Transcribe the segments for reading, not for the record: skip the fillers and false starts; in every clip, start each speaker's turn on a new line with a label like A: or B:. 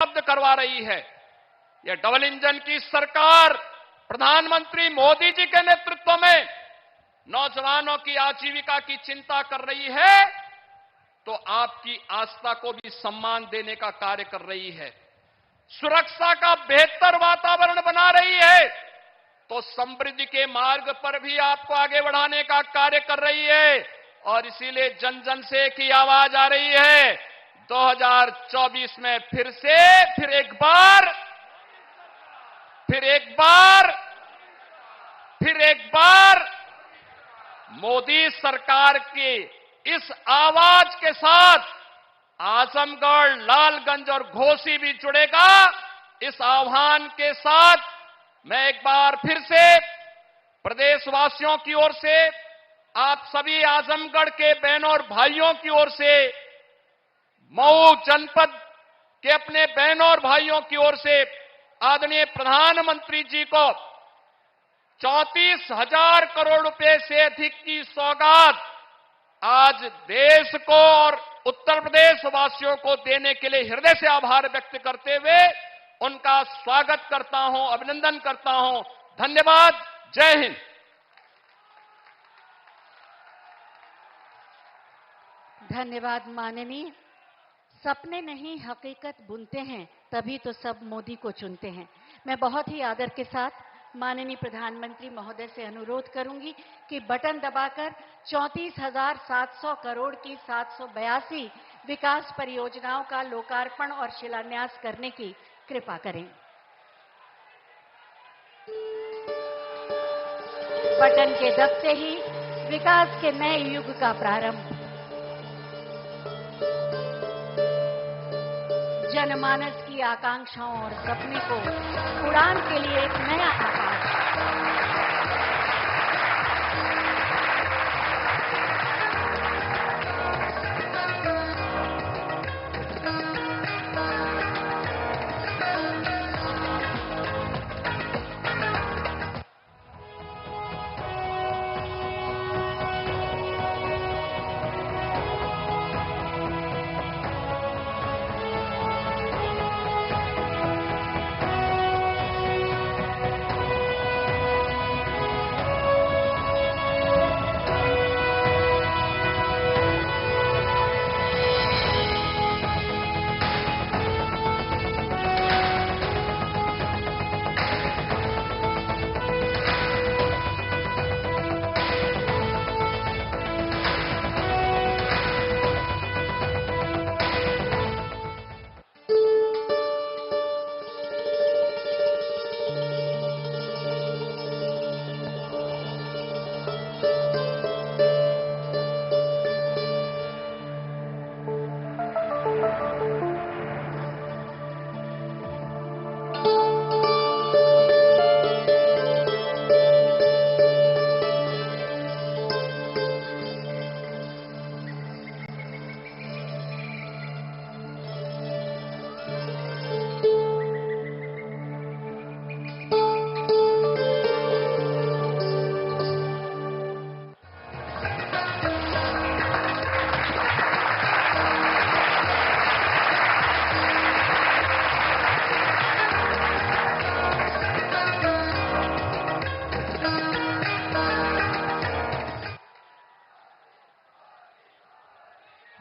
A: उपलब्ध करवा रही है। यह डबल इंजन की सरकार प्रधानमंत्री मोदी जी के नेतृत्व में नौजवानों की आजीविका की चिंता कर रही है, तो आपकी आस्था को भी सम्मान देने का कार्य कर रही है। सुरक्षा का बेहतर वातावरण बना रही है, तो समृद्धि के मार्ग पर भी आपको आगे बढ़ाने का कार्य कर रही है। और इसीलिए जन जन से एक ही आवाज आ रही है, 2024 में फिर एक बार मोदी सरकार की इस आवाज के साथ आजमगढ़, लालगंज और घोसी भी जुड़ेगा। इस आह्वान के साथ मैं एक बार फिर से प्रदेशवासियों की ओर से, आप सभी आजमगढ़ के बहनों और भाइयों की ओर से, मऊ जनपद के अपने बहनों और भाइयों की ओर से आदरणीय प्रधानमंत्री जी को 34,000 करोड़ रुपए से अधिक की सौगात आज देश को और उत्तर प्रदेश वासियों को देने के लिए हृदय से आभार व्यक्त करते हुए उनका स्वागत करता हूं, अभिनंदन करता हूं। धन्यवाद। जय हिंद।
B: धन्यवाद माननीय। सपने नहीं हकीकत बुनते हैं, तभी तो सब मोदी को चुनते हैं। मैं बहुत ही आदर के साथ माननीय प्रधानमंत्री महोदय से अनुरोध करूंगी कि बटन दबाकर 34,700 करोड़ की 782 विकास परियोजनाओं का लोकार्पण और शिलान्यास करने की कृपा करें। बटन के दबते ही विकास के नए युग का प्रारंभ। जनमानस की आकांक्षाओं और सपने को उड़ान के लिए एक नया आकाश।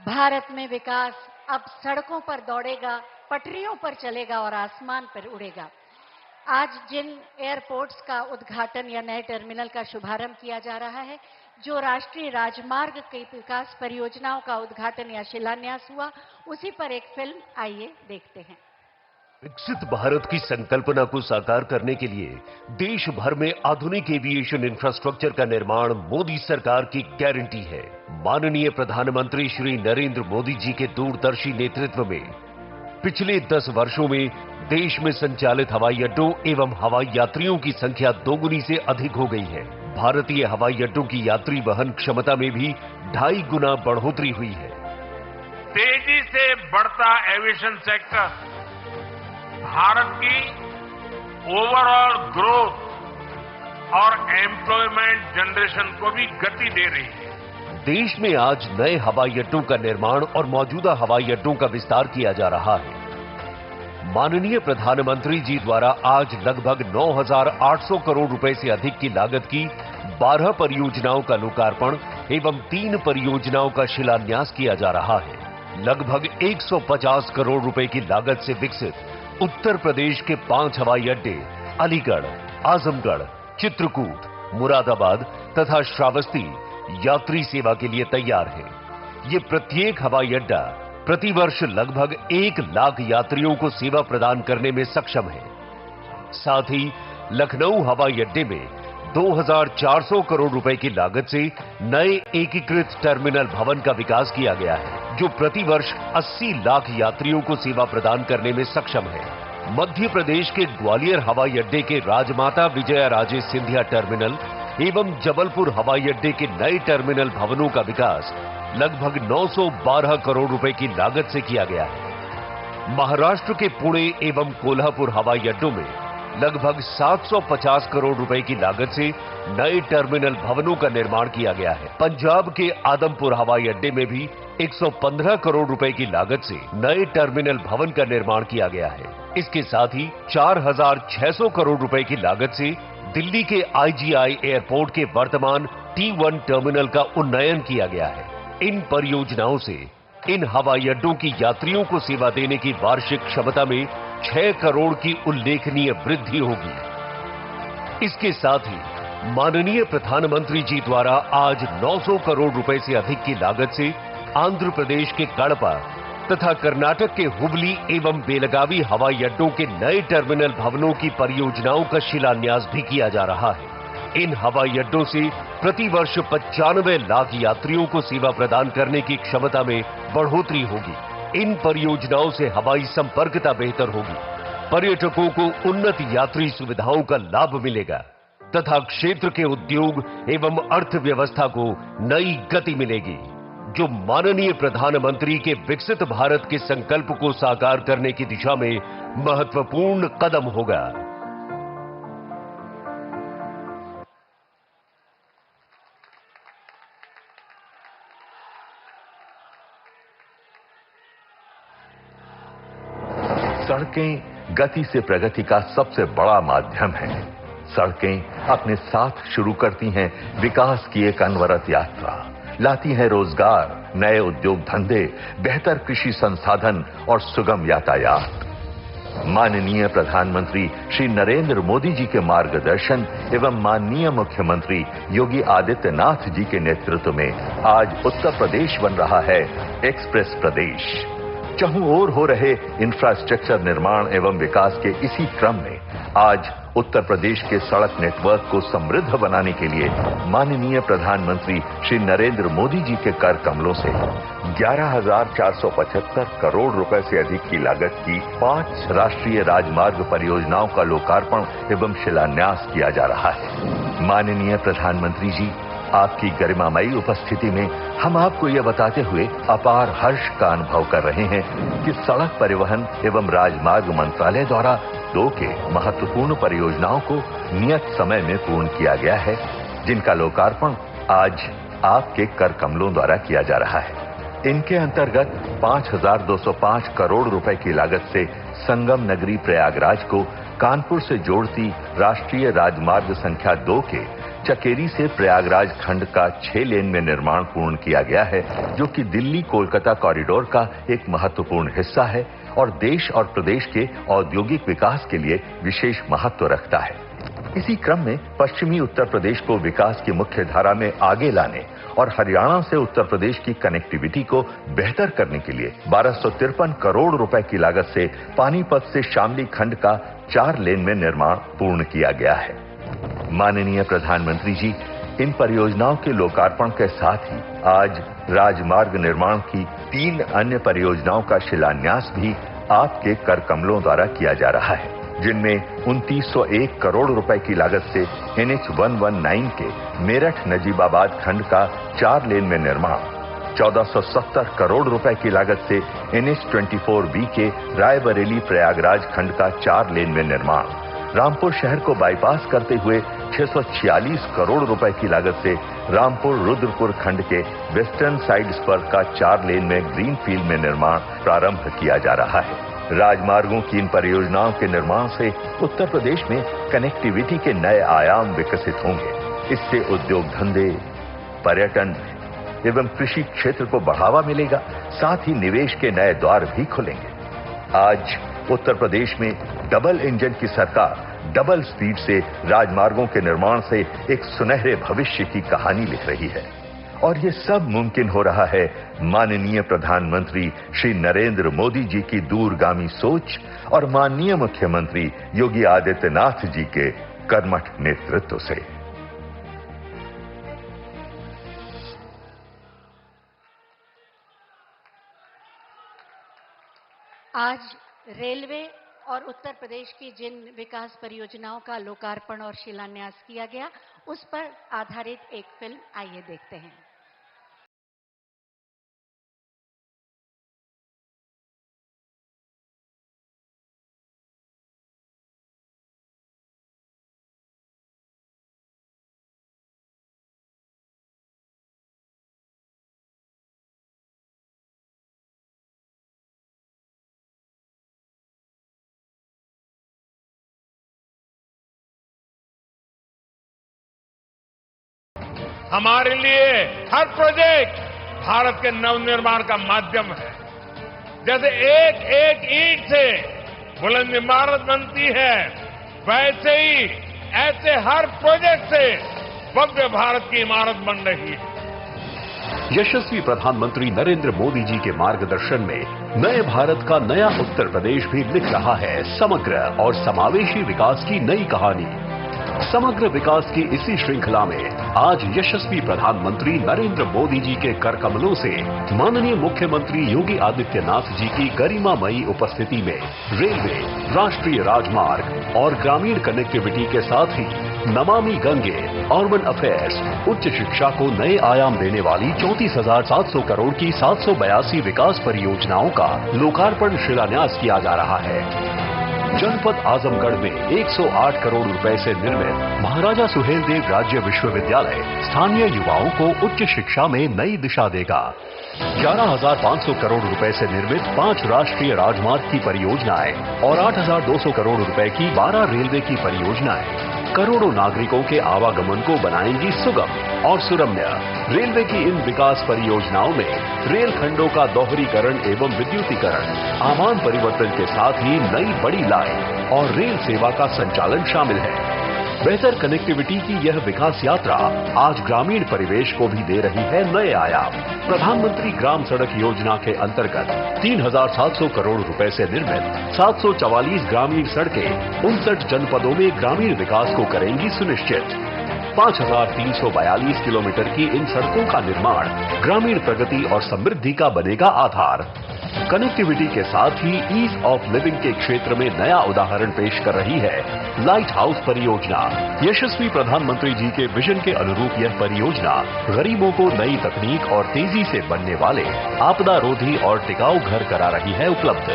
B: भारत में विकास अब सड़कों पर दौड़ेगा, पटरियों पर चलेगा और आसमान पर उड़ेगा। आज जिन एयरपोर्ट्स का उद्घाटन या नए टर्मिनल का शुभारंभ किया जा रहा है, जो राष्ट्रीय राजमार्ग की विकास परियोजनाओं का उद्घाटन या शिलान्यास हुआ, उसी पर एक फिल्म आइए देखते हैं।
C: विकसित भारत की संकल्पना को साकार करने के लिए देश भर में आधुनिक एविएशन इंफ्रास्ट्रक्चर का निर्माण मोदी सरकार की गारंटी है। माननीय प्रधानमंत्री श्री नरेंद्र मोदी जी के दूरदर्शी नेतृत्व में पिछले 10 वर्षों में देश में संचालित हवाई अड्डों एवं हवाई यात्रियों की संख्या दोगुनी से अधिक हो गई है। भारतीय हवाई अड्डों की यात्री वहन क्षमता में भी 2.5 गुना बढ़ोतरी हुई है।
D: तेजी से बढ़ता एविएशन सेक्टर भारत की ओवरऑल ग्रोथ और एम्प्लॉयमेंट जनरेशन को भी गति दे रही है।
C: देश में आज नए हवाई अड्डों का निर्माण और मौजूदा हवाई अड्डों का विस्तार किया जा रहा है। माननीय प्रधानमंत्री जी द्वारा आज लगभग 9,800 करोड़ रुपए से अधिक की लागत की 12 परियोजनाओं का लोकार्पण एवं 3 परियोजनाओं का शिलान्यास किया जा रहा है। लगभग 150 करोड़ रुपए की लागत से विकसित उत्तर प्रदेश के 5 हवाई अड्डे अलीगढ़, आजमगढ़, चित्रकूट, मुरादाबाद तथा श्रावस्ती यात्री सेवा के लिए तैयार है। ये प्रत्येक हवाई अड्डा प्रतिवर्ष लगभग 1 लाख यात्रियों को सेवा प्रदान करने में सक्षम है। साथ ही लखनऊ हवाई अड्डे में 2,400 करोड़ रुपए की लागत से नए एकीकृत टर्मिनल भवन का विकास किया गया है, जो प्रतिवर्ष 80 लाख यात्रियों को सेवा प्रदान करने में सक्षम है। मध्य प्रदेश के ग्वालियर हवाई अड्डे के राजमाता विजया राजे सिंधिया टर्मिनल एवं जबलपुर हवाई अड्डे के नए टर्मिनल भवनों का विकास लगभग 912 करोड़ रुपए की लागत से किया गया है। महाराष्ट्र के पुणे एवं कोल्हापुर हवाई अड्डों में लगभग 750 करोड़ रुपए की लागत से नए टर्मिनल भवनों का निर्माण किया गया है। पंजाब के आदमपुर हवाई अड्डे में भी 115 करोड़ रुपए की लागत से नए टर्मिनल भवन का निर्माण किया गया है। इसके साथ ही 4,600 करोड़ रुपए की लागत से दिल्ली के IGI एयरपोर्ट के वर्तमान T1 टर्मिनल का उन्नयन किया गया है। इन परियोजनाओं से इन हवाई अड्डों की यात्रियों को सेवा देने की वार्षिक क्षमता में 6 करोड़ की उल्लेखनीय वृद्धि होगी। इसके साथ ही माननीय प्रधानमंत्री जी द्वारा आज 900 करोड़ रुपए से अधिक की लागत से आंध्र प्रदेश के कड़पा तथा कर्नाटक के हुबली एवं बेलगावी हवाई अड्डों के नए टर्मिनल भवनों की परियोजनाओं का शिलान्यास भी किया जा रहा है। इन हवाई अड्डों से प्रतिवर्ष 95 लाख यात्रियों को सेवा प्रदान करने की क्षमता में बढ़ोतरी होगी। इन परियोजनाओं से हवाई संपर्कता बेहतर होगी, पर्यटकों को उन्नत यात्री सुविधाओं का लाभ मिलेगा तथा क्षेत्र के उद्योग एवं अर्थव्यवस्था को नई गति मिलेगी, जो माननीय प्रधानमंत्री के विकसित भारत के संकल्प को साकार करने की दिशा में महत्वपूर्ण कदम होगा।
E: सड़कें गति से प्रगति का सबसे बड़ा माध्यम है। सड़कें अपने साथ शुरू करती हैं विकास की एक अनवरत यात्रा, लाती हैं रोजगार, नए उद्योग धंधे, बेहतर कृषि संसाधन और सुगम यातायात। माननीय प्रधानमंत्री श्री नरेंद्र मोदी जी के मार्गदर्शन एवं माननीय मुख्यमंत्री योगी आदित्यनाथ जी के नेतृत्व में आज उत्तर प्रदेश बन रहा है एक्सप्रेस प्रदेश। चहुं ओर हो रहे इंफ्रास्ट्रक्चर निर्माण एवं विकास के इसी क्रम में आज उत्तर प्रदेश के सड़क नेटवर्क को समृद्ध बनाने के लिए माननीय प्रधानमंत्री श्री नरेंद्र मोदी जी के कर कमलों से 11,475 करोड़ रुपए से अधिक की लागत की 5 राष्ट्रीय राजमार्ग परियोजनाओं का लोकार्पण एवं शिलान्यास किया जा रहा है। माननीय प्रधानमंत्री जी, आपकी गरिमामयी उपस्थिति में हम आपको यह बताते हुए अपार हर्ष का अनुभव कर रहे हैं कि सड़क परिवहन एवं राजमार्ग मंत्रालय द्वारा 2 के महत्वपूर्ण परियोजनाओं को नियत समय में पूर्ण किया गया है, जिनका लोकार्पण आज आपके कर कमलों द्वारा किया जा रहा है। इनके अंतर्गत 5,205 करोड़ रुपए की लागत से संगम नगरी प्रयागराज को कानपुर से जोड़ती राष्ट्रीय राजमार्ग संख्या 2 के चकेरी से प्रयागराज खंड का 6 लेन में निर्माण पूर्ण किया गया है, जो कि दिल्ली कोलकाता कॉरिडोर का एक महत्वपूर्ण हिस्सा है और देश और प्रदेश के औद्योगिक विकास के लिए विशेष महत्व रखता है। इसी क्रम में पश्चिमी उत्तर प्रदेश को विकास की मुख्य धारा में आगे लाने और हरियाणा से उत्तर प्रदेश की कनेक्टिविटी को बेहतर करने के लिए 1253 करोड़ रुपए की लागत से पानीपत से शामली खंड का 4 लेन में निर्माण पूर्ण किया गया है। माननीय प्रधानमंत्री जी, इन परियोजनाओं के लोकार्पण के साथ ही आज राजमार्ग निर्माण की 3 अन्य परियोजनाओं का शिलान्यास भी आपके कर कमलों द्वारा किया जा रहा है, जिनमें 2901 करोड़ रुपए की लागत से NH 119 के मेरठ नजीबाबाद खंड का 4 लेन में निर्माण, 1470 करोड़ रुपए की लागत से NH 24B के रायबरेली प्रयागराज खंड का 4 लेन में निर्माण, रामपुर शहर को बाईपास करते हुए 646 करोड़ रुपए की लागत से रामपुर रुद्रपुर खंड के वेस्टर्न साइड स्पर का 4 लेन में ग्रीन फील्ड में निर्माण प्रारंभ किया जा रहा है। राजमार्गों की इन परियोजनाओं के निर्माण से उत्तर प्रदेश में कनेक्टिविटी के नए आयाम विकसित होंगे। इससे उद्योग धंधे, पर्यटन एवं कृषि क्षेत्र को बढ़ावा मिलेगा, साथ ही निवेश के नए द्वार भी खुलेंगे। आज उत्तर प्रदेश में डबल इंजन की सरकार डबल स्पीड से राजमार्गों के निर्माण से एक सुनहरे भविष्य की कहानी लिख रही है और ये सब मुमकिन हो रहा है माननीय प्रधानमंत्री श्री नरेंद्र मोदी जी की दूरगामी सोच और माननीय मुख्यमंत्री योगी आदित्यनाथ जी के कर्मठ नेतृत्व से।
B: आज रेलवे और उत्तर प्रदेश की जिन विकास परियोजनाओं का लोकार्पण और शिलान्यास किया गया, उस पर आधारित एक फिल्म आइए देखते हैं।
D: हमारे लिए हर प्रोजेक्ट भारत के नवनिर्माण का माध्यम है। जैसे एक एक ईंट से बुलंद इमारत बनती है, वैसे ही ऐसे हर प्रोजेक्ट से भव्य भारत की इमारत बन रही है।
C: यशस्वी प्रधानमंत्री नरेंद्र मोदी जी के मार्गदर्शन में नए भारत का नया उत्तर प्रदेश भी लिख रहा है समग्र और समावेशी विकास की नई कहानी। समग्र विकास की इसी श्रृंखला में आज यशस्वी प्रधानमंत्री नरेंद्र मोदी जी के करकमलों से माननीय मुख्यमंत्री योगी आदित्यनाथ जी की गरिमामयी उपस्थिति में रेलवे, राष्ट्रीय राजमार्ग और ग्रामीण कनेक्टिविटी के साथ ही नमामि गंगे, अर्बन अफेयर्स, उच्च शिक्षा को नए आयाम देने वाली 34,700 करोड़ की 782 विकास परियोजनाओं का लोकार्पण शिलान्यास किया जा रहा है। जनपद आजमगढ़ में 108 करोड़ रुपए से निर्मित महाराजा सुहेलदेव राज्य विश्वविद्यालय स्थानीय युवाओं को उच्च शिक्षा में नई दिशा देगा। 11,500 करोड़ रुपए से निर्मित 5 राष्ट्रीय राजमार्ग की परियोजनाएं और 8,200 करोड़ रुपए की 12 रेलवे की परियोजनाएं करोड़ों नागरिकों के आवागमन को बनाएंगी सुगम और सुरम्य। रेलवे की इन विकास परियोजनाओं में रेल खंडों का दोहरीकरण एवं विद्युतीकरण, आमान परिवर्तन के साथ ही नई बड़ी लाइन और रेल सेवा का संचालन शामिल है। बेहतर कनेक्टिविटी की यह विकास यात्रा आज ग्रामीण परिवेश को भी दे रही है नए आयाम। प्रधानमंत्री ग्राम सड़क योजना के अंतर्गत 3,700 करोड़ रुपए से निर्मित 744 ग्रामीण सड़कें 59 जनपदों में ग्रामीण विकास को करेंगी सुनिश्चित। 5,342 किलोमीटर की इन सड़कों का निर्माण ग्रामीण प्रगति और समृद्धि का बनेगा आधार। कनेक्टिविटी के साथ ही ईज ऑफ लिविंग के क्षेत्र में नया उदाहरण पेश कर रही है लाइट हाउस परियोजना। यशस्वी प्रधानमंत्री जी के विजन के अनुरूप यह परियोजना गरीबों को नई तकनीक और तेजी से बनने वाले आपदा रोधी और टिकाऊ घर करा रही है उपलब्ध।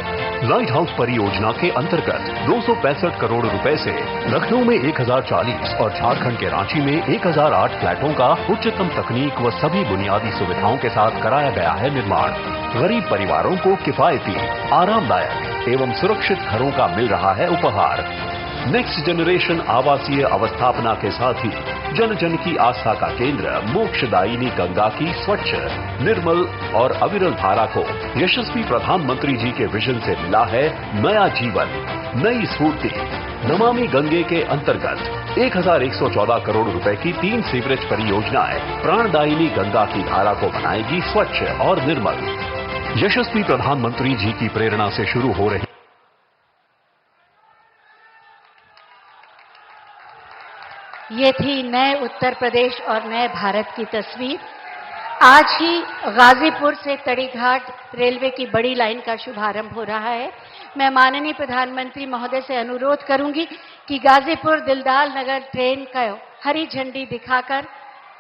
C: लाइट हाउस परियोजना के अंतर्गत 265 करोड़ रुपए से लखनऊ में 1,040 और झारखंड के रांची में 1,008 फ्लैटों का उच्चतम तकनीक व सभी बुनियादी सुविधाओं के साथ कराया गया है निर्माण। गरीब परिवारों को किफायती, आरामदायक एवं सुरक्षित घरों का मिल रहा है उपहार। नेक्स्ट जनरेशन आवासीय अवस्थापना के साथ ही जन जन की आस्था का केंद्र मोक्षदायिनी गंगा की स्वच्छ, निर्मल और अविरल धारा को यशस्वी प्रधानमंत्री जी के विजन से मिला है नया जीवन, नई स्फूर्ति। नमामि गंगे के अंतर्गत 1,114 करोड़ रुपए की 3 सीवरेज परियोजनाएं प्राणदायिनी गंगा की धारा को बनाएगी स्वच्छ और निर्मल। यशस्वी प्रधानमंत्री जी की प्रेरणा से शुरू हो रही
B: ये थी नए उत्तर प्रदेश और नए भारत की तस्वीर। आज ही गाजीपुर से तड़ीघाट रेलवे की बड़ी लाइन का शुभारंभ हो रहा है। मैं माननीय प्रधानमंत्री महोदय से अनुरोध करूंगी कि गाजीपुर दिलदार नगर ट्रेन का हरी झंडी दिखाकर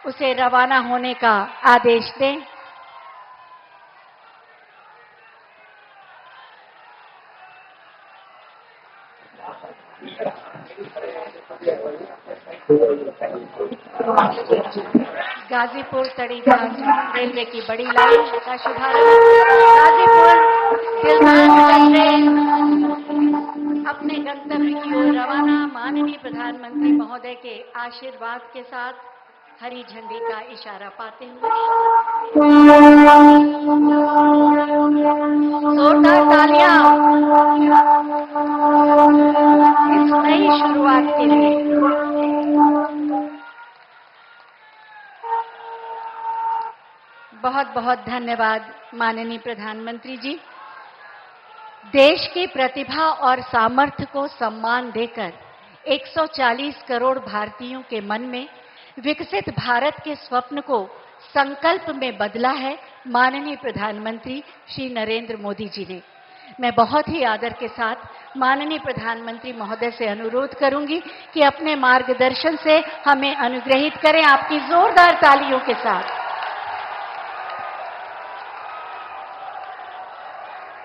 B: उसे रवाना होने का आदेश दें। गाजीपुर तड़ीघाट रेलवे की बड़ी लाइन का शुभारंभ गाजीपुर सिलवान से अपने गंतव्य की ओर रवाना माननीय प्रधानमंत्री महोदय के आशीर्वाद के साथ हरी झंडी का इशारा पाते हुए जोरदार तालियां इस नई शुरुआत के लिए। बहुत बहुत धन्यवाद माननीय प्रधानमंत्री जी। देश की प्रतिभा और सामर्थ्य को सम्मान देकर 140 करोड़ भारतीयों के मन में विकसित भारत के स्वप्न को संकल्प में बदला है माननीय प्रधानमंत्री श्री नरेंद्र मोदी जी ने। मैं बहुत ही आदर के साथ माननीय प्रधानमंत्री महोदय से अनुरोध करूंगी कि अपने मार्गदर्शन से हमें अनुग्रहित करें आपकी जोरदार तालियों के साथ।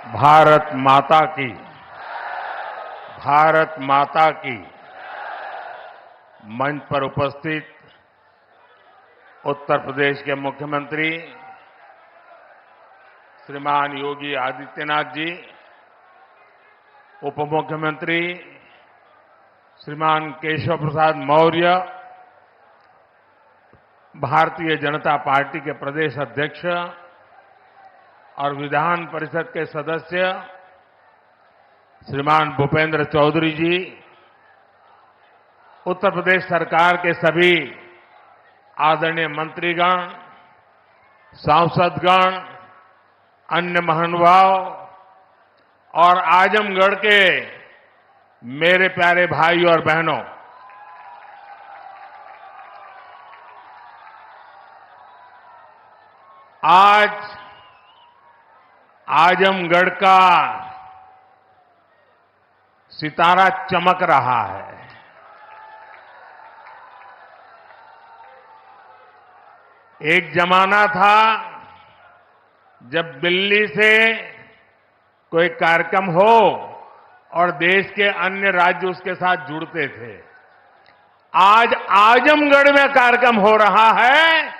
D: भारत माता की मंच पर उपस्थित उत्तर प्रदेश के मुख्यमंत्री श्रीमान योगी आदित्यनाथ जी, उप मुख्यमंत्री श्रीमान केशव प्रसाद मौर्य, भारतीय जनता पार्टी के प्रदेश अध्यक्ष और विधान परिषद के सदस्य श्रीमान भूपेंद्र चौधरी जी, उत्तर प्रदेश सरकार के सभी आदरणीय मंत्रीगण, सांसदगण, अन्य महानुभाव और आजमगढ़ के मेरे प्यारे भाई और बहनों, आज आजमगढ़ का सितारा चमक रहा है। एक जमाना था जब दिल्ली से कोई कार्यक्रम हो और देश के अन्य राज्य उसके साथ जुड़ते थे। आज आजमगढ़ में कार्यक्रम हो रहा है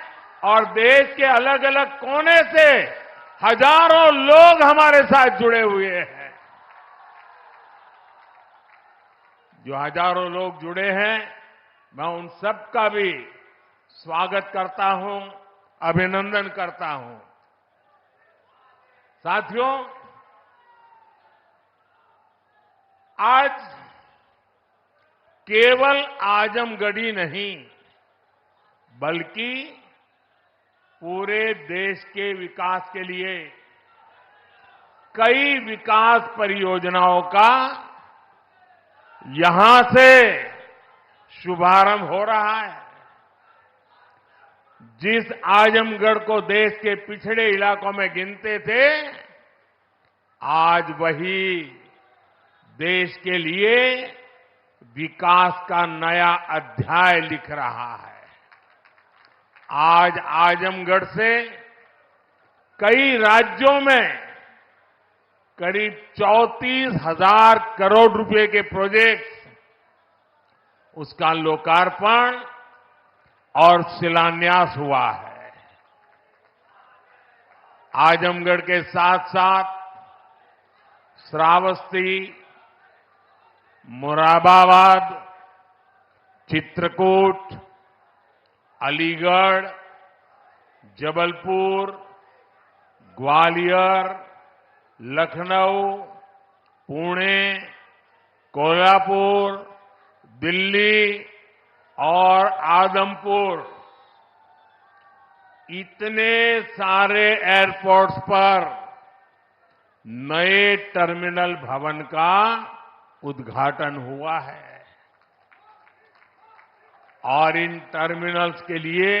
D: और देश के अलग अलग कोने से हजारों लोग हमारे साथ जुड़े हुए हैं। जो हजारों लोग जुड़े हैं, मैं उन सबका भी स्वागत करता हूं, अभिनंदन करता हूं। साथियों, आज केवल आजमगढ़ी नहीं बल्कि पूरे देश के विकास के लिए कई विकास परियोजनाओं का यहां से शुभारंभ हो रहा है। जिस आजमगढ़ को देश के पिछड़े इलाकों में गिनते थे, आज वही देश के लिए विकास का नया अध्याय लिख रहा है। आज आजमगढ़ से कई राज्यों में करीब 34,000 करोड़ रुपए के प्रोजेक्ट्स, उसका लोकार्पण और शिलान्यास हुआ है। आजमगढ़ के साथ साथ श्रावस्ती, मुरादाबाद, चित्रकूट, अलीगढ़, जबलपुर, ग्वालियर, लखनऊ, पुणे, कोल्हापुर, दिल्ली और आदमपुर, इतने सारे एयरपोर्ट्स पर नए टर्मिनल भवन का उद्घाटन हुआ है। और इन टर्मिनल्स के लिए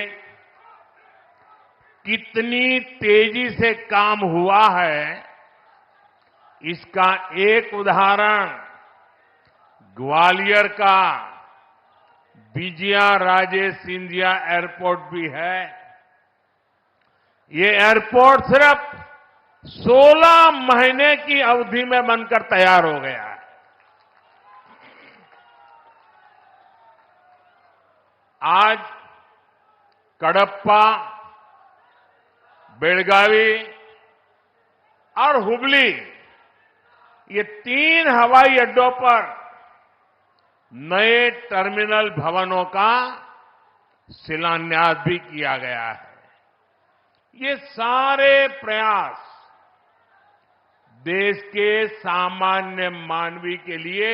D: कितनी तेजी से काम हुआ है, इसका एक उदाहरण ग्वालियर का विजया राजे सिंधिया एयरपोर्ट भी है। ये एयरपोर्ट सिर्फ 16 महीने की अवधि में बनकर तैयार हो गया है। आज कडप्पा, बेळगावी, और हुबली, ये 3 हवाई अड्डों पर नए टर्मिनल भवनों का शिलान्यास भी किया गया है। ये सारे प्रयास देश के सामान्य मानवी के लिए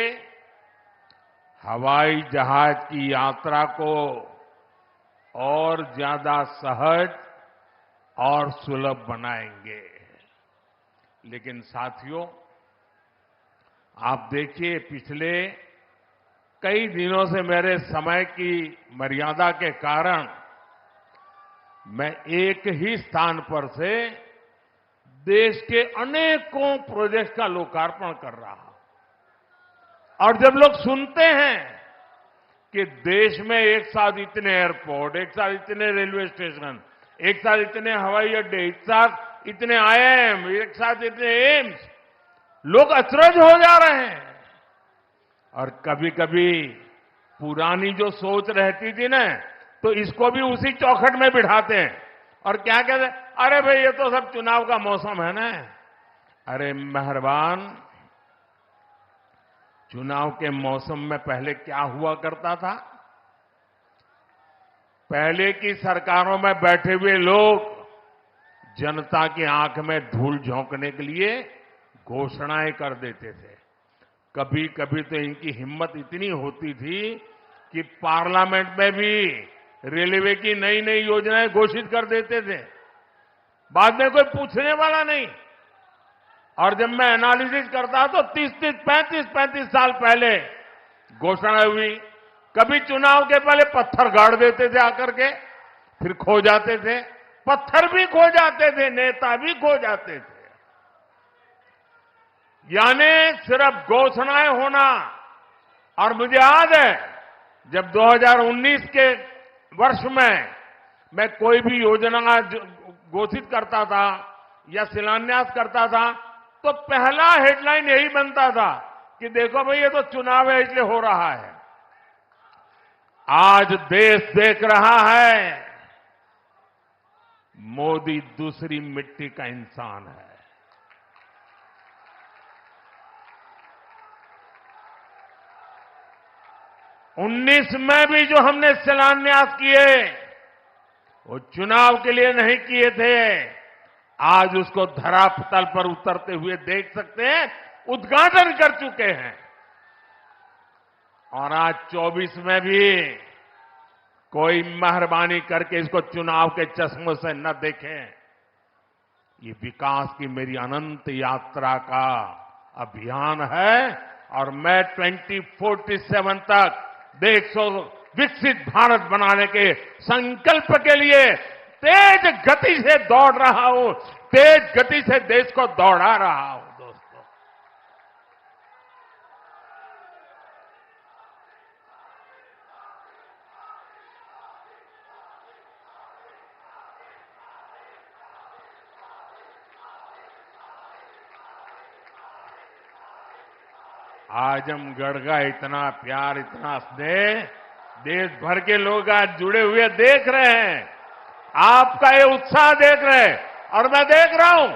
D: हवाई जहाज की यात्रा को और ज्यादा सहज और सुलभ बनाएंगे। लेकिन साथियों, आप देखिए, पिछले कई दिनों से मेरे समय की मर्यादा के कारण मैं एक ही स्थान पर से देश के अनेकों प्रोजेक्ट का लोकार्पण कर रहा हूं। और जब लोग सुनते हैं कि देश में एक साथ इतने एयरपोर्ट, एक साथ इतने रेलवे स्टेशन, एक साथ इतने हवाई अड्डे, एक साथ इतने आईआईएम, एक साथ इतने एम्स, लोग अचरज हो जा रहे हैं। और कभी कभी पुरानी जो सोच रहती थी ना, तो इसको भी उसी चौखट में बिठाते हैं और क्या कहते हैं, अरे भाई ये तो सब चुनाव का मौसम है ना। अरे मेहरबान, चुनाव के मौसम में पहले क्या हुआ करता था? पहले की सरकारों में बैठे हुए लोग जनता की आंख में धूल झोंकने के लिए घोषणाएं कर देते थे। कभी कभी तो इनकी हिम्मत इतनी होती थी कि पार्लियामेंट में भी रेलवे की नई नई योजनाएं घोषित कर देते थे, बाद में कोई पूछने वाला नहीं। और जब मैं एनालिसिस करता तो 35 साल पहले घोषणा हुई। कभी चुनाव के पहले पत्थर गाड़ देते थे आकर के, फिर खो जाते थे, पत्थर भी खो जाते थे, नेता भी खो जाते थे। यानी सिर्फ घोषणाएं होना। और मुझे याद है जब 2019 के वर्ष में मैं कोई भी योजना घोषित करता था या शिलान्यास करता था, तो पहला हेडलाइन यही बनता था कि देखो भाई, ये तो चुनाव है इसलिए हो रहा है। आज देश देख रहा है मोदी दूसरी मिट्टी का इंसान है। 19 में भी जो हमने शिलान्यास किए वो चुनाव के लिए नहीं किए थे। आज उसको धरातल पर उतरते हुए देख सकते हैं, उद्घाटन कर चुके हैं। और आज 24 में भी कोई मेहरबानी करके इसको चुनाव के चश्मों से न देखें। ये विकास की मेरी अनंत यात्रा का अभियान है और मैं 2047 तक देश को विकसित भारत बनाने के संकल्प के लिए तेज गति से दौड़ रहा हूं, तेज गति से देश को दौड़ा रहा हूं। दोस्तों, आजमगढ़ का इतना प्यार, इतना स्नेह देश भर के लोग आज जुड़े हुए देख रहे हैं, आपका ये उत्साह देख रहे हैं। और मैं देख रहा हूं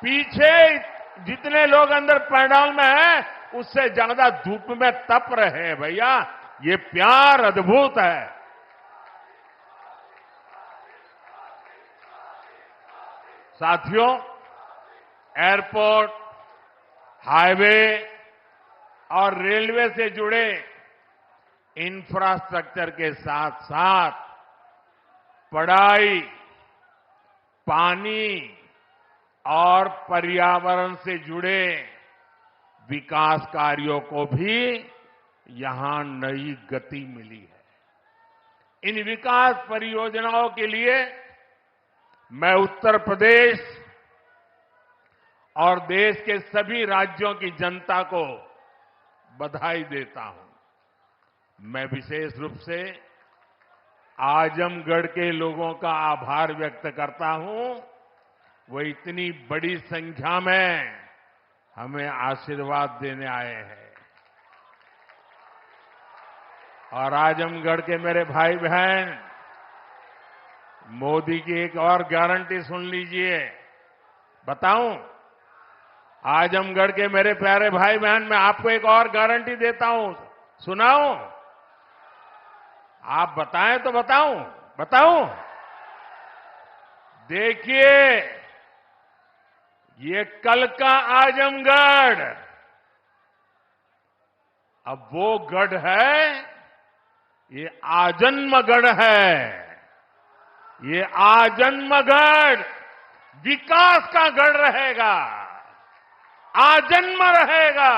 D: पीछे जितने लोग अंदर पंडाल में हैं उससे ज्यादा धूप में तप रहे हैं। भैया, ये प्यार अद्भुत है। साथियों, एयरपोर्ट, हाईवे और रेलवे से जुड़े इंफ्रास्ट्रक्चर के साथ साथ पढ़ाई, पानी और पर्यावरण से जुड़े विकास कार्यों को भी यहां नई गति मिली है। इन विकास परियोजनाओं के लिए मैं उत्तर प्रदेश और देश के सभी राज्यों की जनता को बधाई देता हूं। मैं विशेष रूप से आजमगढ़ के लोगों का आभार व्यक्त करता हूं। वो इतनी बड़ी संख्या में हमें आशीर्वाद देने आए हैं। और आजमगढ़ के मेरे भाई बहन, मोदी की एक और गारंटी सुन लीजिए। बताऊं, आजमगढ़ के मेरे प्यारे भाई बहन, मैं आपको एक और गारंटी देता हूं, सुनाऊं? आप बताएं तो बताऊं? देखिए, ये कल का आजमगढ़ अब वो गढ़ है, ये आजन्मगढ़ है। ये आजन्मगढ़ विकास का गढ़ रहेगा, आजन्म रहेगा।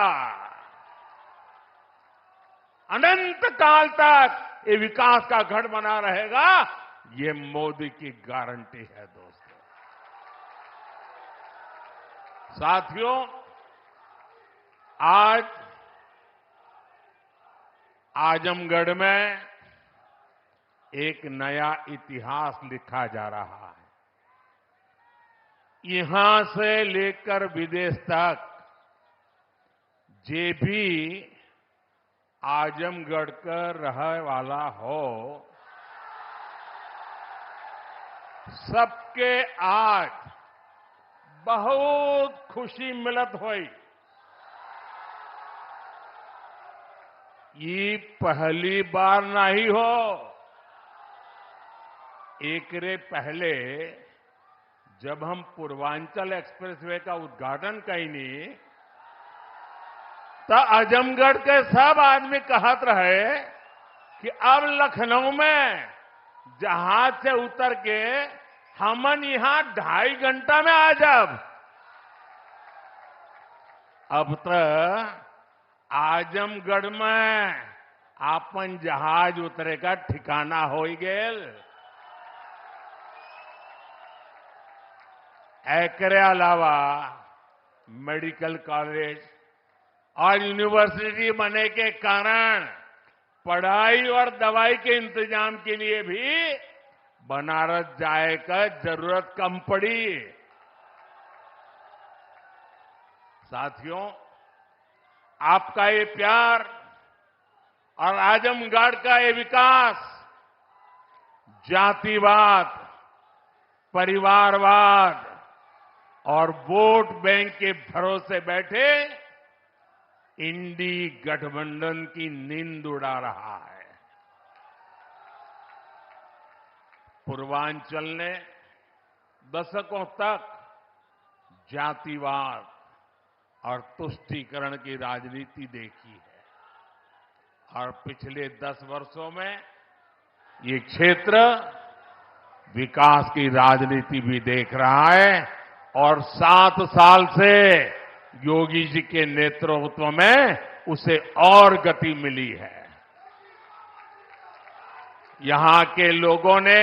D: अनंत काल तक ये विकास का गढ़ बना रहेगा। ये मोदी की गारंटी है दोस्तों। साथियों, आज आजमगढ़ में एक नया इतिहास लिखा जा रहा है। यहां से लेकर विदेश तक जे भी आजमगढ़ का रहे वाला हो, सबके आज बहुत खुशी मिलत हुई। ये पहली बार नहीं हो। एक रे पहले जब हम पूर्वांचल एक्सप्रेसवे का उद्घाटन कईनी, तो आजमगढ़ के सब आदमी कहत रहे कि अब लखनऊ में जहाज से उतर के हमन यहां 2.5 घंटा में आ जाब। अब तो आजमगढ़ में आपन जहाज उतरे का ठिकाना हो गेल। एकरे अलावा मेडिकल कॉलेज और यूनिवर्सिटी बने के कारण पढ़ाई और दवाई के इंतजाम के लिए भी बनारस जाए का जरूरत कम पड़ी। साथियों, आपका ये प्यार और आजमगढ़ का ये विकास जातिवाद, परिवारवाद और वोट बैंक के भरोसे बैठे इंडी गठबंधन की नींद उड़ा रहा है। पूर्वांचल ने दशकों तक जातिवाद और तुष्टीकरण की राजनीति देखी है और पिछले 10 वर्षों में ये क्षेत्र विकास की राजनीति भी देख रहा है और 7 साल से योगी जी के नेतृत्व में उसे और गति मिली है। यहां के लोगों ने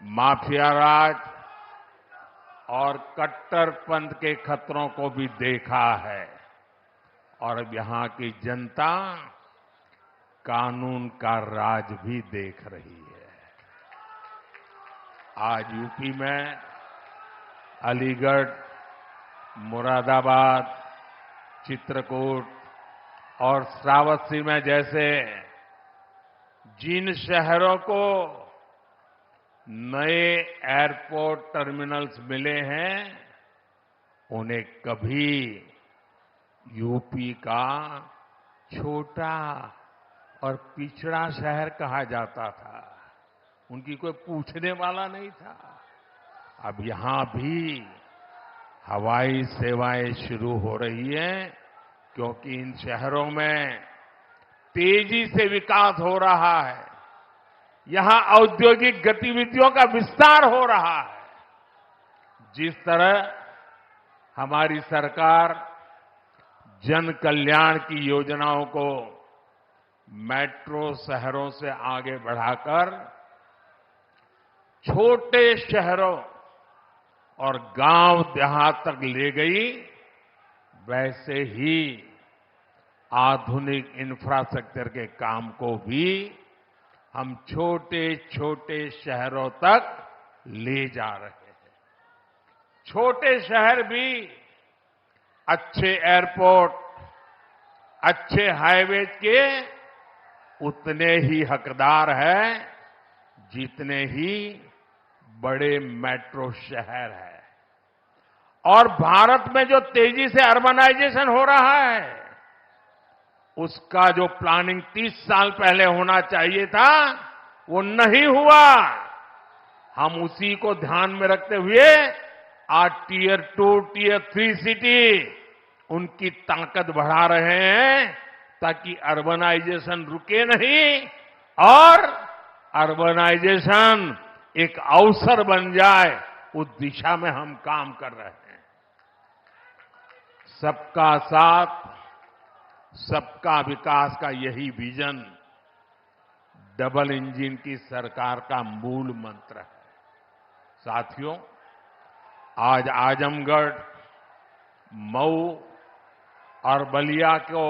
D: माफिया राज और कट्टरपंथ के खतरों को भी देखा है और अब यहां की जनता कानून का राज भी देख रही है। आज यूपी में अलीगढ़, मुरादाबाद, चित्रकूट और श्रावस्ती में जैसे जिन शहरों को नए एयरपोर्ट टर्मिनल्स मिले हैं, उन्हें कभी यूपी का छोटा और पिछड़ा शहर कहा जाता था। उनकी कोई पूछने वाला नहीं था। अब यहां भी हवाई सेवाएं शुरू हो रही हैं क्योंकि इन शहरों में तेजी से विकास हो रहा है। यहां औद्योगिक गतिविधियों का विस्तार हो रहा है। जिस तरह हमारी सरकार जन कल्याण की योजनाओं को मेट्रो शहरों से आगे बढ़ाकर छोटे शहरों और गांव देहात तक ले गई, वैसे ही आधुनिक इंफ्रास्ट्रक्चर के काम को भी हम छोटे छोटे शहरों तक ले जा रहे हैं। छोटे शहर भी अच्छे एयरपोर्ट, अच्छे हाईवे के उतने ही हकदार हैं जितने ही बड़े मेट्रो शहर हैं। और भारत में जो तेजी से अर्बनाइजेशन हो रहा है, उसका जो प्लानिंग 30 साल पहले होना चाहिए था, वो नहीं हुआ। हम उसी को ध्यान में रखते हुए आज टियर 2, टियर 3 सिटी उनकी ताकत बढ़ा रहे हैं, ताकि अर्बनाइजेशन रुके नहीं और अर्बनाइजेशन एक अवसर बन जाए, उस दिशा में हम काम कर रहे हैं। सबका साथ, सबका विकास का यही विजन डबल इंजन की सरकार का मूल मंत्र है। साथियों, आज आजमगढ़, मऊ और बलिया को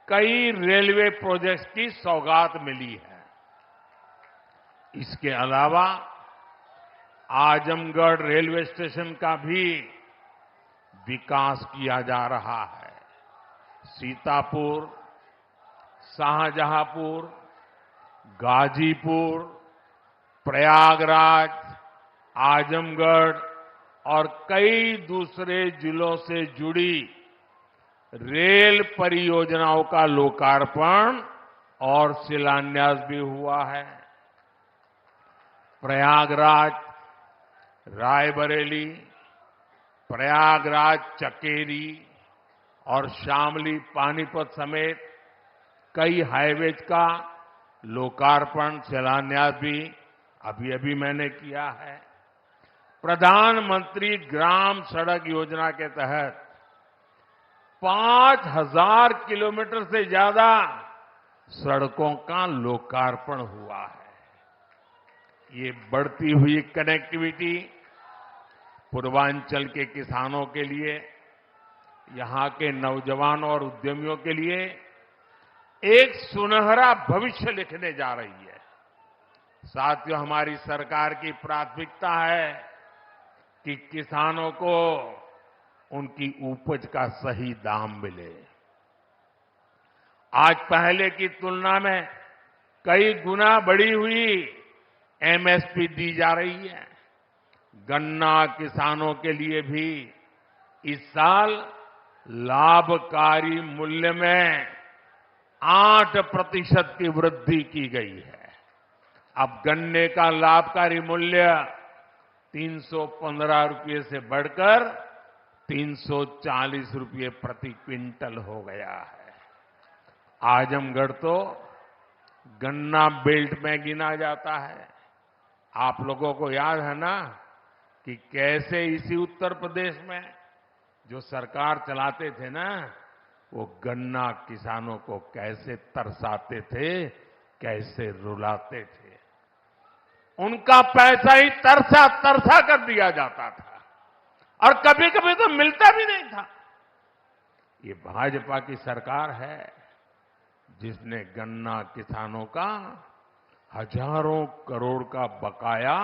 D: कई रेलवे प्रोजेक्ट्स की सौगात मिली है। इसके अलावा आजमगढ़ रेलवे स्टेशन का भी विकास किया जा रहा है। सीतापुर, शाहजहांपुर, गाजीपुर, प्रयागराज, आजमगढ़ और कई दूसरे जिलों से जुड़ी रेल परियोजनाओं का लोकार्पण और शिलान्यास भी हुआ है। प्रयागराज रायबरेली, प्रयागराज चकेरी और शामली पानीपत समेत कई हाईवेज का लोकार्पण शिलान्यास भी अभी अभी मैंने किया है। प्रधानमंत्री ग्राम सड़क योजना के तहत 5000 किलोमीटर से ज्यादा सड़कों का लोकार्पण हुआ है। ये बढ़ती हुई कनेक्टिविटी पूर्वांचल के किसानों के लिए, यहां के नौजवानों और उद्यमियों के लिए एक सुनहरा भविष्य लिखने जा रही है। साथियों, हमारी सरकार की प्राथमिकता है कि किसानों को उनकी उपज का सही दाम मिले। आज पहले की तुलना में कई गुना बढ़ी हुई एमएसपी दी जा रही है। गन्ना किसानों के लिए भी इस साल लाभकारी मूल्य में 8% की वृद्धि की गई है। अब गन्ने का लाभकारी मूल्य 315 रुपये से बढ़कर 340 रुपये प्रति क्विंटल हो गया है। आजमगढ़ तो गन्ना बेल्ट में गिना जाता है। आप लोगों को याद है ना कि कैसे इसी उत्तर प्रदेश में जो सरकार चलाते थे ना, वो गन्ना किसानों को कैसे तरसाते थे, कैसे रुलाते थे। उनका पैसा ही तरसा तरसा कर दिया जाता था और कभी कभी तो मिलता भी नहीं था। ये भाजपा की सरकार है जिसने गन्ना किसानों का हजारों करोड़ का बकाया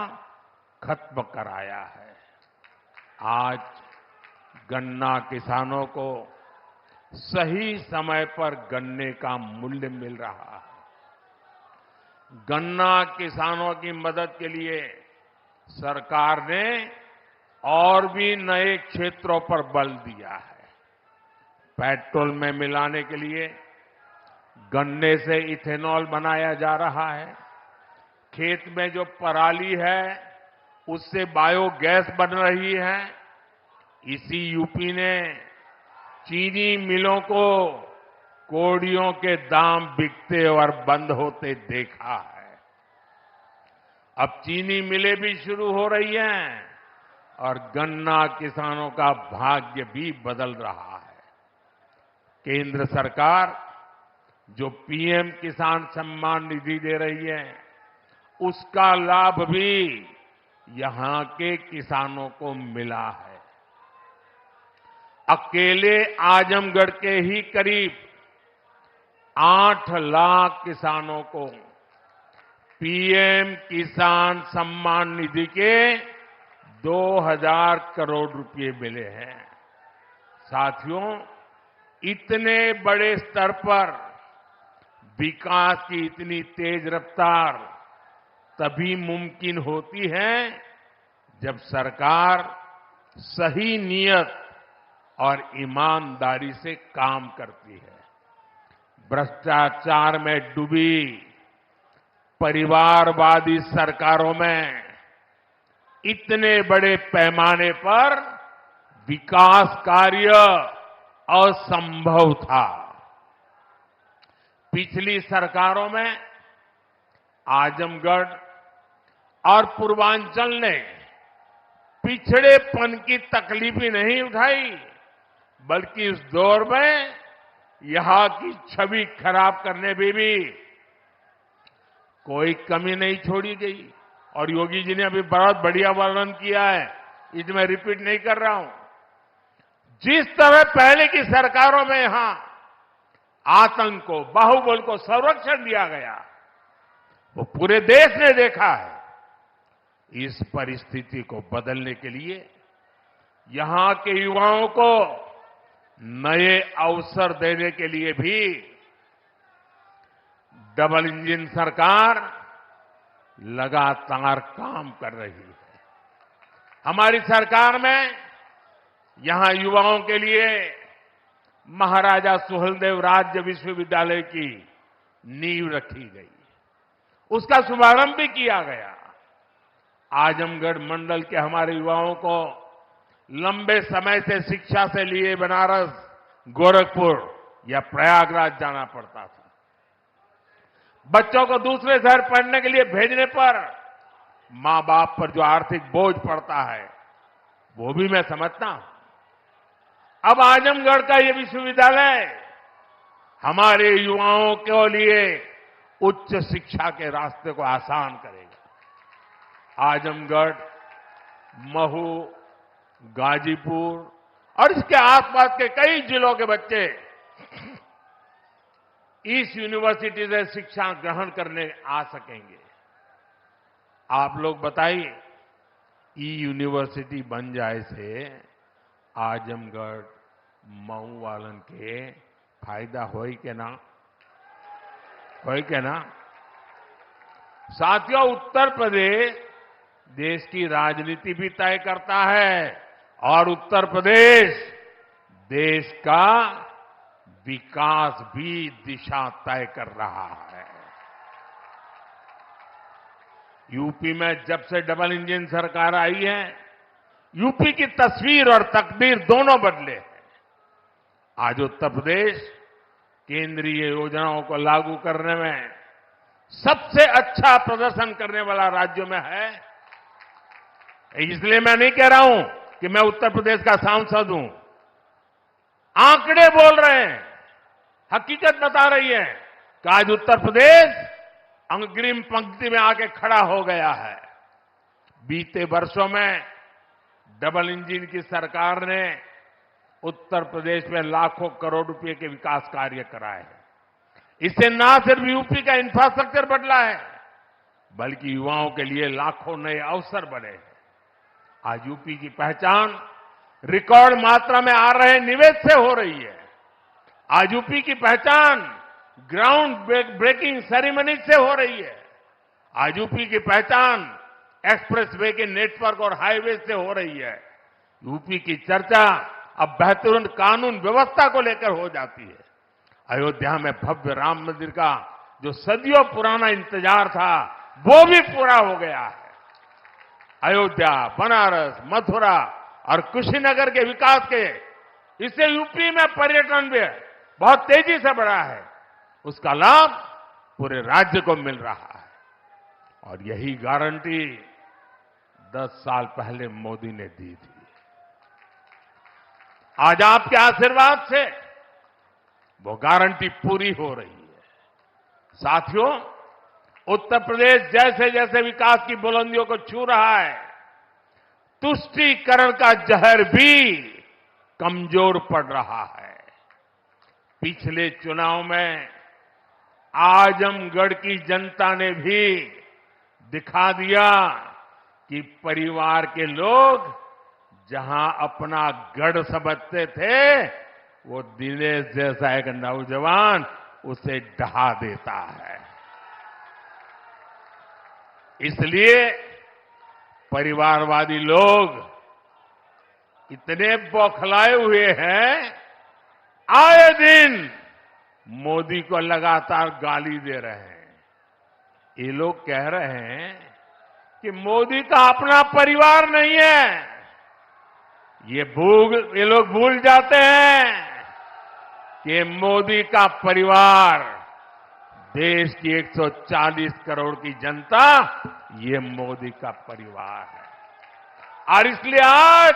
D: खत्म कराया है। आज गन्ना किसानों को सही समय पर गन्ने का मूल्य मिल रहा है। गन्ना किसानों की मदद के लिए सरकार ने और भी नए क्षेत्रों पर बल दिया है। पेट्रोल में मिलाने के लिए गन्ने से इथेनॉल बनाया जा रहा है। खेत में जो पराली है उससे बायोगैस बन रही है। इसी यूपी ने चीनी मिलों को कोड़ियों के दाम बिकते और बंद होते देखा है। अब चीनी मिलें भी शुरू हो रही हैं और गन्ना किसानों का भाग्य भी बदल रहा है। केंद्र सरकार जो पीएम किसान सम्मान निधि दे रही है, उसका लाभ भी यहां के किसानों को मिला है। अकेले आजमगढ़ के ही करीब 8 लाख किसानों को पीएम किसान सम्मान निधि के 2000 करोड़ रुपए मिले हैं। साथियों, इतने बड़े स्तर पर विकास की इतनी तेज रफ्तार तभी मुमकिन होती है जब सरकार सही नीयत और ईमानदारी से काम करती है। भ्रष्टाचार में डूबी परिवारवादी सरकारों में इतने बड़े पैमाने पर विकास कार्य असंभव था। पिछली सरकारों में आजमगढ़ और पूर्वांचल ने पिछड़ेपन की तकलीफ ही नहीं उठाई, बल्कि इस दौर में यहां की छवि खराब करने में भी कोई कमी नहीं छोड़ी गई। और योगी जी ने अभी बहुत बढ़िया वर्णन किया है, इसमें रिपीट नहीं कर रहा हूं। जिस तरह पहले की सरकारों में यहां आतंक को, बाहुबल को संरक्षण दिया गया, वो पूरे देश ने देखा है। इस परिस्थिति को बदलने के लिए यहां के युवाओं को नए अवसर देने के लिए भी डबल इंजन सरकार लगातार काम कर रही है। हमारी सरकार में यहां युवाओं के लिए महाराजा सुहेलदेव राज्य विश्वविद्यालय की नींव रखी गई, उसका शुभारंभ भी किया गया। आजमगढ़ मंडल के हमारे युवाओं को लंबे समय से शिक्षा से लिए बनारस, गोरखपुर या प्रयागराज जाना पड़ता था। बच्चों को दूसरे शहर पढ़ने के लिए भेजने पर मां बाप पर जो आर्थिक बोझ पड़ता है, वो भी मैं समझता हूं। अब आजमगढ़ का ये विश्वविद्यालय हमारे युवाओं के लिए उच्च शिक्षा के रास्ते को आसान करेगा। आजमगढ़, महू, गाजीपुर और इसके आसपास के कई जिलों के बच्चे इस यूनिवर्सिटी से शिक्षा ग्रहण करने आ सकेंगे। आप लोग बताइए, ई यूनिवर्सिटी बन जाए से आजमगढ़, मऊ वालन के फायदा होई के ना? होई के ना? साथियों, उत्तर प्रदेश देश की राजनीति भी तय करता है और उत्तर प्रदेश देश का विकास भी दिशा तय कर रहा है। यूपी में जब से डबल इंजन सरकार आई है, यूपी की तस्वीर और तकदीर दोनों बदले हैं। आज उत्तर प्रदेश केंद्रीय योजनाओं को लागू करने में सबसे अच्छा प्रदर्शन करने वाला राज्यों में है। इसलिए मैं नहीं कह रहा हूं कि मैं उत्तर प्रदेश का सांसद हूं। आंकड़े बोल रहे हैं, हकीकत बता रही है कि आज उत्तर प्रदेश अग्रिम पंक्ति में आके खड़ा हो गया है। बीते वर्षों में डबल इंजन की सरकार ने उत्तर प्रदेश में लाखों करोड़ रुपए के विकास कार्य कराए हैं। इससे न सिर्फ यूपी का इंफ्रास्ट्रक्चर बदला है, बल्कि युवाओं के लिए लाखों नए अवसर बने हैं। आज यूपी की पहचान रिकॉर्ड मात्रा में आ रहे निवेश से हो रही है। आज यूपी की पहचान ग्राउंड ब्रेकिंग सेरेमनी से हो रही है। आज यूपी की पहचान एक्सप्रेसवे के नेटवर्क और हाईवे से हो रही है। यूपी की चर्चा अब बेहतरीन कानून व्यवस्था को लेकर हो जाती है। अयोध्या में भव्य राम मंदिर का जो सदियों पुराना इंतजार था, वो भी पूरा हो गया है। अयोध्या, बनारस, मथुरा और कुशीनगर के विकास के, इससे यूपी में पर्यटन भी बहुत तेजी से बढ़ा है। उसका लाभ पूरे राज्य को मिल रहा है। और यही गारंटी 10 साल पहले मोदी ने दी थी। आज आपके आशीर्वाद से वो गारंटी पूरी हो रही है। साथियों, उत्तर प्रदेश जैसे जैसे विकास की बुलंदियों को छू रहा है, तुष्टीकरण का जहर भी कमजोर पड़ रहा है। पिछले चुनाव में आजमगढ़ की जनता ने भी दिखा दिया कि परिवार के लोग जहां अपना गढ़ समझते थे, वो दिनेश जैसा एक नौजवान उसे ढहा देता है। इसलिए परिवारवादी लोग इतने बौखलाए हुए हैं, आए दिन मोदी को लगातार गाली दे रहे हैं। ये लोग कह रहे हैं कि मोदी का अपना परिवार नहीं है। ये लोग भूल जाते हैं कि मोदी का परिवार देश की 140 करोड़ की जनता, ये मोदी का परिवार है। और इसलिए आज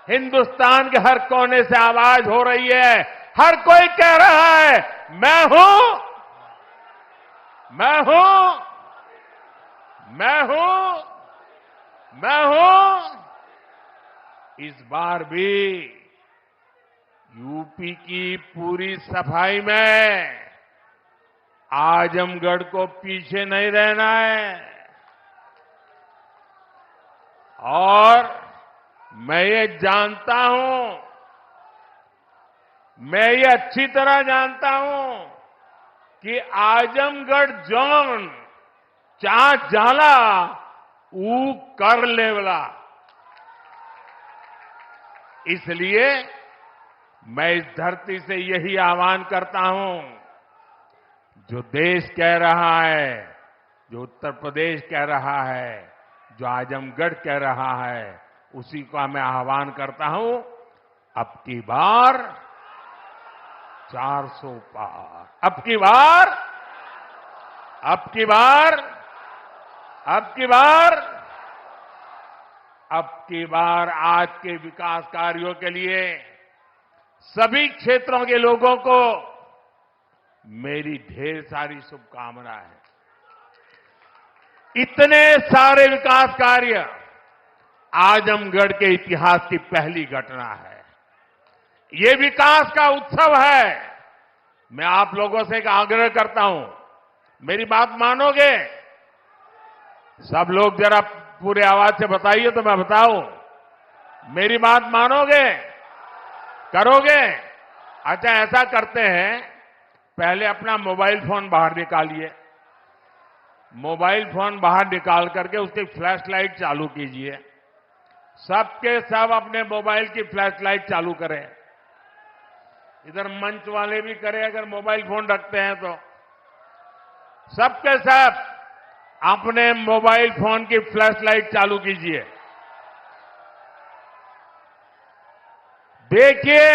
D: हिंदुस्तान के हर कोने से आवाज हो रही है, हर कोई कह रहा है मैं हूं, मैं हूं, मैं हूं, मैं हूं। इस बार भी यूपी की पूरी सफाई में आजमगढ़ को पीछे नहीं रहना है। और मैं ये जानता हूं, मैं ये अच्छी तरह जानता हूं कि आजमगढ़ जोन चा जाला ऊ कर लेवला। इसलिए मैं इस धरती से यही आह्वान करता हूं, जो देश कह रहा है, जो उत्तर प्रदेश कह रहा है, जो आजमगढ़ कह रहा है, उसी का मैं आह्वान करता हूं, अब की बार 400 पार, अब की बार, अब की बार, अब की बार, अब की बार आज के विकास कार्यों के लिए सभी क्षेत्रों के लोगों को मेरी ढेर सारी शुभकामनाएं हैं। इतने सारे विकास कार्य आजमगढ़ के इतिहास की पहली घटना है। ये विकास का उत्सव है। मैं आप लोगों से एक आग्रह करता हूं, मेरी बात मानोगे? सब लोग जरा पूरे आवाज से बताइए तो मैं बताऊं। मेरी बात मानोगे? करोगे? अच्छा, ऐसा करते हैं, पहले अपना मोबाइल फोन बाहर निकालिए। मोबाइल फोन बाहर निकाल करके उसकी फ्लैश लाइट चालू कीजिए। सबके सब अपने मोबाइल की फ्लैश लाइट चालू करें। इधर मंच वाले भी करें अगर मोबाइल फोन रखते हैं तो। सबके सब अपने मोबाइल फोन की फ्लैश लाइट चालू कीजिए। देखिए